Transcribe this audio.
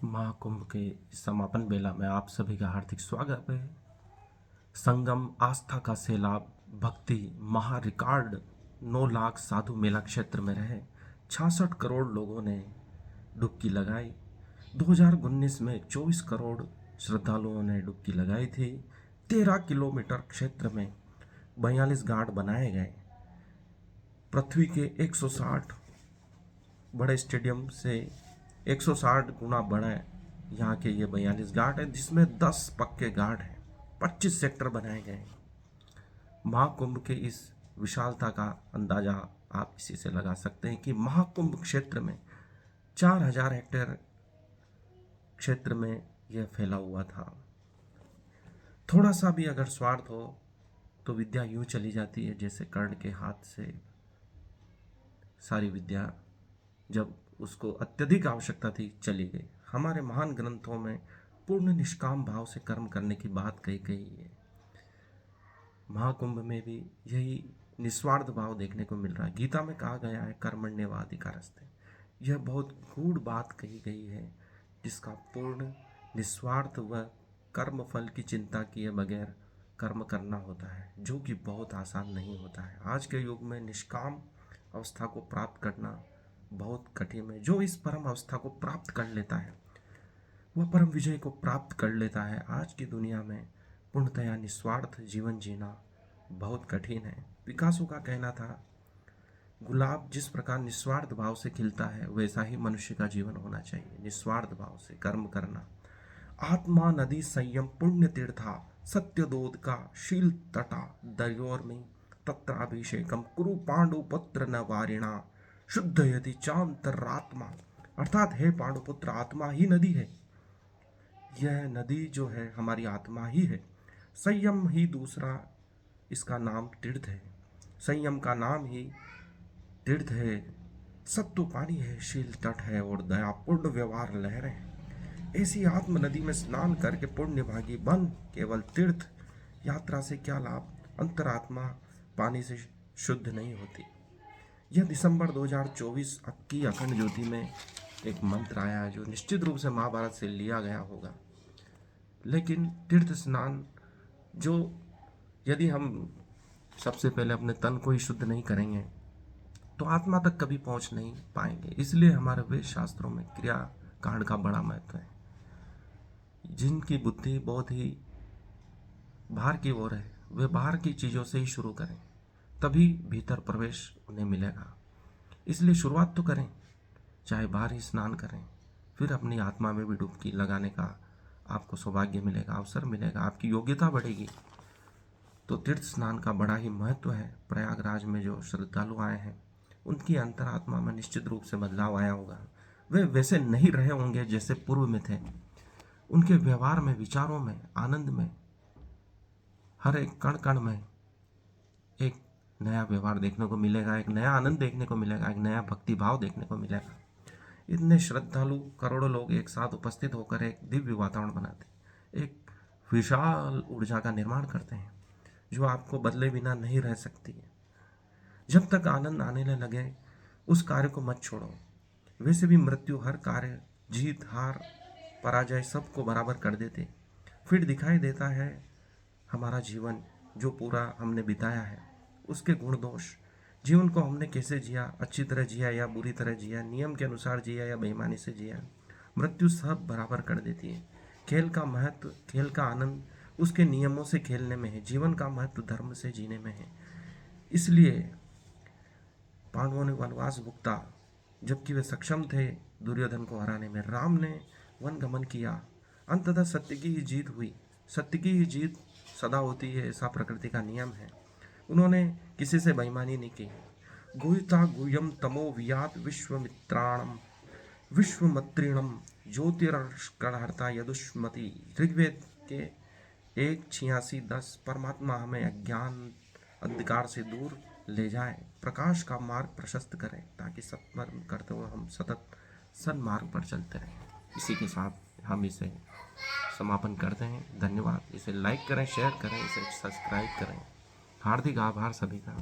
महाकुंभ के समापन बेला में आप सभी का हार्दिक स्वागत है। संगम आस्था का सैलाब भक्ति महा रिकॉर्ड 9 लाख साधु मेला क्षेत्र में रहे 66 करोड़ लोगों ने डुबकी लगाई। 2019 में 24 करोड़ श्रद्धालुओं ने डुबकी लगाई थी। 13 किलोमीटर क्षेत्र में 42 घाट बनाए गए। पृथ्वी के 160 बड़े स्टेडियम से 160 गुना बड़ा यहाँ के ये 42 घाट है, जिसमें 10 पक्के घाट हैं। 25 सेक्टर बनाए गए हैं। महाकुंभ के इस विशालता का अंदाजा आप इसी से लगा सकते हैं कि महाकुंभ क्षेत्र में 4000 हेक्टेयर क्षेत्र में यह फैला हुआ था। थोड़ा सा भी अगर स्वार्थ हो तो विद्या यूं चली जाती है जैसे कर्ण के हाथ से सारी विद्या, जब उसको अत्यधिक आवश्यकता थी, चली गई। हमारे महान ग्रंथों में पूर्ण निष्काम भाव से कर्म करने की बात कही गई है। महाकुंभ में भी यही निस्वार्थ भाव देखने को मिल रहा है। गीता में कहा गया है कर्मण्येवाधिकारस्ते। यह बहुत गूढ़ बात कही गई है, जिसका पूर्ण निस्वार्थ व कर्म फल की चिंता किए बगैर कर्म करना होता है, जो कि बहुत आसान नहीं होता है। आज के युग में निष्काम अवस्था को प्राप्त करना बहुत कठिन है। जो इस परम अवस्था को प्राप्त कर लेता है वह परम विजय को प्राप्त कर लेता है। आज की दुनिया में पूर्णतया निस्वार्थ जीवन जीना बहुत कठिन है। पिकासो का कहना था, गुलाब जिस प्रकार निस्वार्थ भाव से खिलता है वैसा ही मनुष्य का जीवन होना चाहिए, निस्वार्थ भाव से कर्म करना। आत्मा नदी संयम पुण्य तीर्था सत्य दोध का शील तटा दयोर में तत्राभिषेकम कुरु पांडु पुत्र न वारिणा शुद्ध यदि चांतरात्मा। अर्थात हे पांडुपुत्र, आत्मा ही नदी है। यह नदी जो है हमारी आत्मा ही है। संयम ही दूसरा इसका नाम तीर्थ है। संयम का नाम ही तीर्थ है। सत्व पानी है, शील तट है और दया पूर्ण व्यवहार लहरें हैं। ऐसी आत्म नदी में स्नान करके पुण्य भागी बन केवल तीर्थ यात्रा से क्या लाभ? अंतरात्मा पानी से शुद्ध नहीं होती। यह दिसंबर 2024 की अखंड ज्योति में एक मंत्र आया है, जो निश्चित रूप से महाभारत से लिया गया होगा। लेकिन तीर्थ स्नान जो यदि हम सबसे पहले अपने तन को ही शुद्ध नहीं करेंगे तो आत्मा तक कभी पहुंच नहीं पाएंगे। इसलिए हमारे वेद शास्त्रों में क्रिया कांड का बड़ा महत्व है। जिनकी बुद्धि बहुत ही बाहर की ओर है वे बाहर की चीज़ों से ही शुरू करें, तभी भीतर प्रवेश उन्हें मिलेगा। इसलिए शुरुआत तो करें, चाहे बाहर ही स्नान करें, फिर अपनी आत्मा में भी डुबकी लगाने का आपको सौभाग्य मिलेगा, अवसर मिलेगा, आपकी योग्यता बढ़ेगी। तो तीर्थ स्नान का बड़ा ही महत्व है। प्रयागराज में जो श्रद्धालु आए हैं उनकी अंतरात्मा में निश्चित रूप से बदलाव आया होगा। वे वैसे नहीं रहे होंगे जैसे पूर्व में थे। उनके व्यवहार में, विचारों में, आनंद में, हर एक कण कण में एक नया व्यवहार देखने को मिलेगा, एक नया आनंद देखने को मिलेगा, एक नया भक्ति भाव देखने को मिलेगा। इतने श्रद्धालु करोड़ों लोग एक साथ उपस्थित होकर एक दिव्य वातावरण बनाते, एक विशाल ऊर्जा का निर्माण करते हैं जो आपको बदले बिना नहीं रह सकती है। जब तक आनंद आने न लगे उस कार्य को मत छोड़ो। वैसे भी मृत्यु हर कार्य, जीत हार पराजय सबको बराबर कर देते। फिर दिखाई देता है हमारा जीवन जो पूरा हमने बिताया है, उसके गुण दोष, जीवन को हमने कैसे जिया, अच्छी तरह जिया या बुरी तरह जिया, नियम के अनुसार जिया या बेईमानी से जिया। मृत्यु सब बराबर कर देती है। खेल का महत्व, खेल का आनंद उसके नियमों से खेलने में है। जीवन का महत्व धर्म से जीने में है। इसलिए पांडवों ने वनवास भुगता जबकि वे सक्षम थे दुर्योधन को हराने में। राम ने वन गमन किया, अंततः सत्य की ही जीत हुई। सत्य की ही जीत सदा होती है, ऐसा प्रकृति का नियम है। उन्होंने किसी से बेईमानी नहीं की। गुहिता गुह्यम तमो वियात विश्वमित्राणम विश्वमत्रिणम ज्योतिर्कणहर्ता यदुष्मति। ऋग्वेद के 1:86-10। परमात्मा हमें अज्ञान अंधकार से दूर ले जाए, प्रकाश का मार्ग प्रशस्त करें, ताकि सत्कर्म करते हुए हम सतत सन्मार्ग पर चलते रहें। इसी के साथ हम इसे समापन करते हैं। धन्यवाद। इसे लाइक करें, शेयर करें, इसे सब्सक्राइब करें। हार्दिक आभार सभी का।